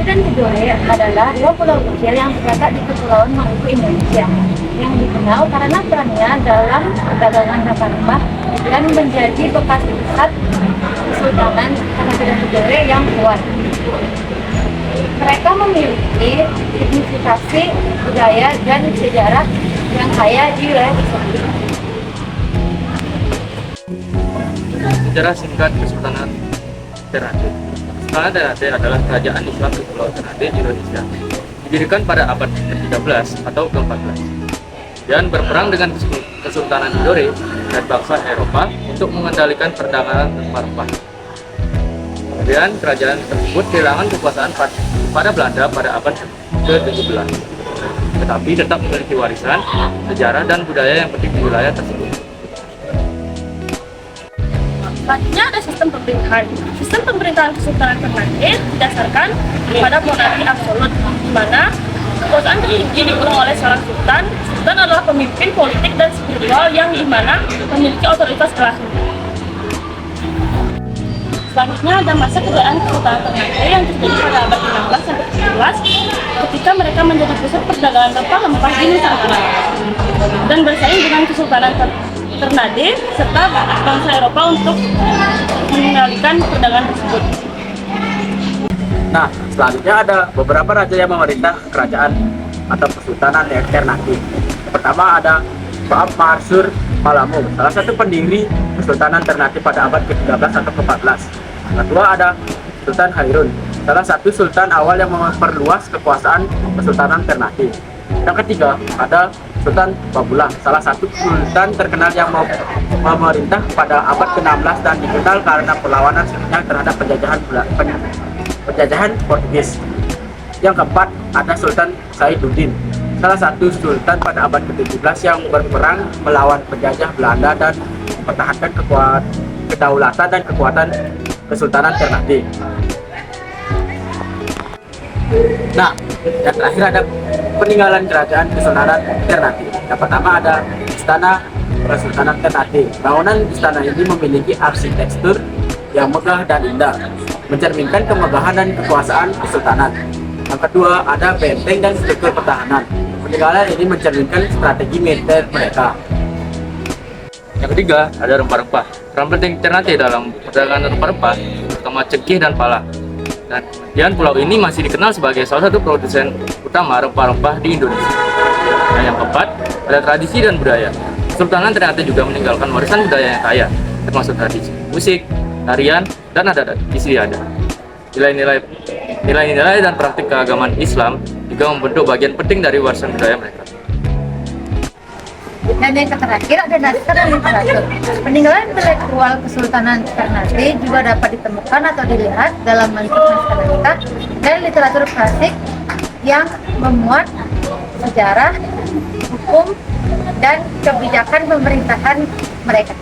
dan Tidore adalah dua pulau kecil yang terletak di Kepulauan Maluku, Indonesia, yang dikenal karena perannya dalam perdagangan rempah-rempah dan menjadi bekas pusat Kesultanan Ternate dan Tidore yang kuat. Mereka memiliki signifikasi budaya dan sejarah yang kaya di wilayah tersebut. Sejarah singkat Kesultanan Ternate. Kesultanan Ternate adalah kerajaan Islam di Pulau Ternate, Indonesia. Didirikan pada abad ke-13 atau ke-14 dan berperang dengan Kesultanan Tidore dan bangsa Eropa untuk mengendalikan perdagangan rempah-rempah. Kemudian kerajaan tersebut kehilangan kekuasaan pada Belanda pada abad ke-17, tetapi tetap memiliki warisan, sejarah, dan budaya yang penting di wilayah tersebut. Selanjutnya ada sistem pemerintahan. Sistem pemerintahan Kesultanan Ternate didasarkan pada monarki absolut, di mana kekuasaan tertinggi dipegang oleh seorang sultan. Sultan adalah pemimpin politik dan spiritual yang dimana memiliki otoritas terakhir. Selanjutnya ada masa kejayaan Kesultanan Ternate yang terjadi pada abad 16 sampai 17 ketika mereka menjadi pusat perdagangan rempah-rempah di Nusantara dan bersaing dengan Kesultanan Ternate serta bangsa Eropa untuk mengendalikan perdagangan tersebut. Nah, selanjutnya ada beberapa raja yang memerintah kerajaan atau Kesultanan Ternate. Pertama ada Bab Mansur Malamung, salah satu pendiri Kesultanan Ternate pada abad ke-13 atau ke-14. Kedua ada Sultan Hairun, salah satu sultan awal yang memperluas kekuasaan Kesultanan Ternate. Yang ketiga ada Sultan Babulah, salah satu sultan terkenal yang memerintah pada abad ke-16 dan dikenal karena perlawanan sultannya terhadap penjajahan Portugis. Yang keempat ada Sultan Saiduddin, salah satu sultan pada abad ke-17 yang berperang melawan penjajah Belanda dan mempertahankan kedaulatan dan kekuatan Kesultanan Ternate. Nah, yang terakhir ada peninggalan kerajaan Kesultanan Ternate. Yang pertama ada Istana Kesultanan Ternate. Bangunan istana ini memiliki arsitektur yang megah dan indah, mencerminkan kemegahan dan kekuasaan kesultanan. Yang kedua ada benteng dan struktur pertahanan. Peninggalan ini mencerminkan strategi militer mereka. Yang ketiga ada rempah-rempah. Peran penting Ternate dalam perdagangan rempah-rempah terutama cengkeh dan pala. Dan kemudian pulau ini masih dikenal sebagai salah satu produsen utama rempah-rempah di Indonesia. Dan yang keempat ada tradisi dan budaya. Kesultanan Ternate juga meninggalkan warisan budaya yang kaya, termasuk tradisi musik, tarian, dan adat istiadat. Nilai-nilai dan praktik keagamaan Islam juga membentuk bagian penting dari warisan budaya mereka. Dan yang terakhir ada naskah dan literatur. Peninggalan intelektual Kesultanan Ternate juga dapat ditemukan atau dilihat dalam bentuk naskah-naskah dan literatur klasik yang memuat sejarah, hukum, dan kebijakan pemerintahan mereka.